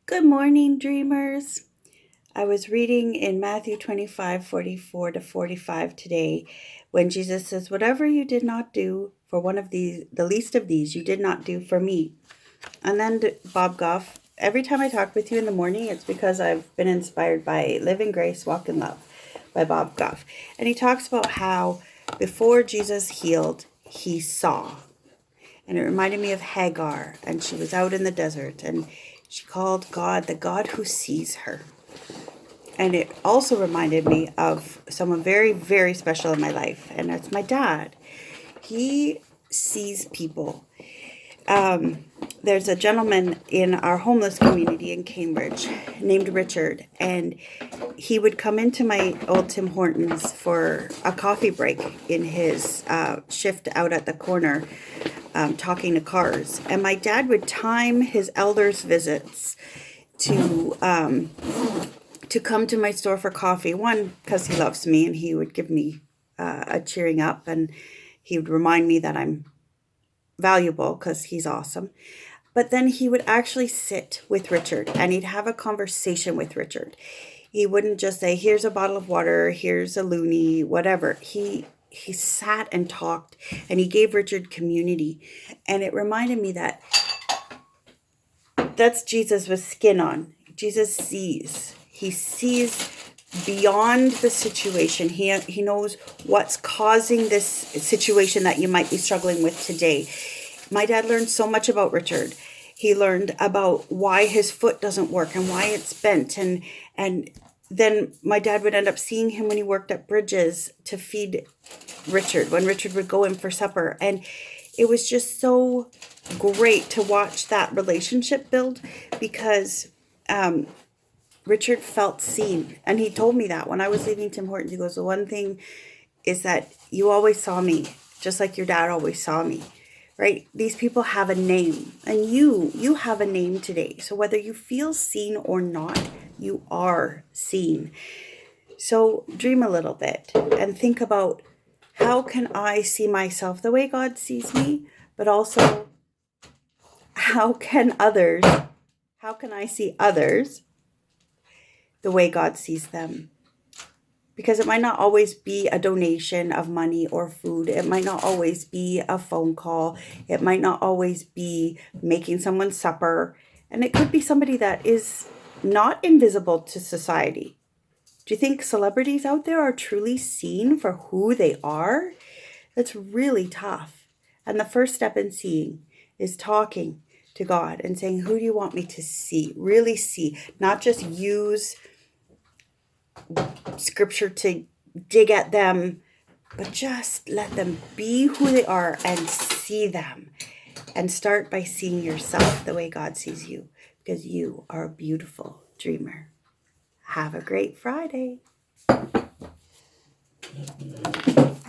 Good morning, dreamers. I was reading in Matthew 25:44 to 45 today when Jesus says, "Whatever you did not do for one of these, the least of these, you did not do for me." And then Bob Goff, every time I talk with you in the morning, it's because I've been inspired by Live in Grace, Walk in Love by Bob Goff. And he talks about how before Jesus healed, he saw. And it reminded me of Hagar, and she was out in the desert, and she called God the God who sees her. And it also reminded me of someone very, very special in my life, and that's my dad. He sees people. There's a gentleman in our homeless community in Cambridge named Richard, and he would come into my old Tim Hortons for a coffee break in his shift out at the corner, talking to cars. And my dad would time his elders' visits to come to my store for coffee. One, because he loves me and he would give me a cheering up, and he would remind me that I'm valuable because he's awesome. But then he would actually sit with Richard and he'd have a conversation with Richard. He wouldn't just say, "Here's a bottle of water, here's a loonie," whatever. He sat and talked, and he gave Richard community. And it reminded me that that's Jesus with skin on. Jesus sees. He sees beyond the situation. He knows what's causing this situation that you might be struggling with today. My dad learned so much about Richard. He learned about why his foot doesn't work and why it's bent, and then my dad would end up seeing him when he worked at Bridges to feed Richard when Richard would go in for supper. And it was just so great to watch that relationship build because Richard felt seen. And he told me that when I was leaving Tim Hortons. He goes, "The one thing is that you always saw me, just like your dad always saw me." Right? These people have a name, and you have a name today. So whether you feel seen or not, you are seen. So dream a little bit and think about, how can I see myself the way God sees me, but also how can I see others the way God sees them? Because it might not always be a donation of money or food. It might not always be a phone call. It might not always be making someone supper. And it could be somebody that is not invisible to society. Do you think celebrities out there are truly seen for who they are? That's really tough. And the first step in seeing is talking to God and saying, "Who do you want me to see?" Really see, not just use scripture to dig at them, but just let them be who they are and see them. And start by seeing yourself the way God sees you, because you are a beautiful dreamer. Have a great Friday.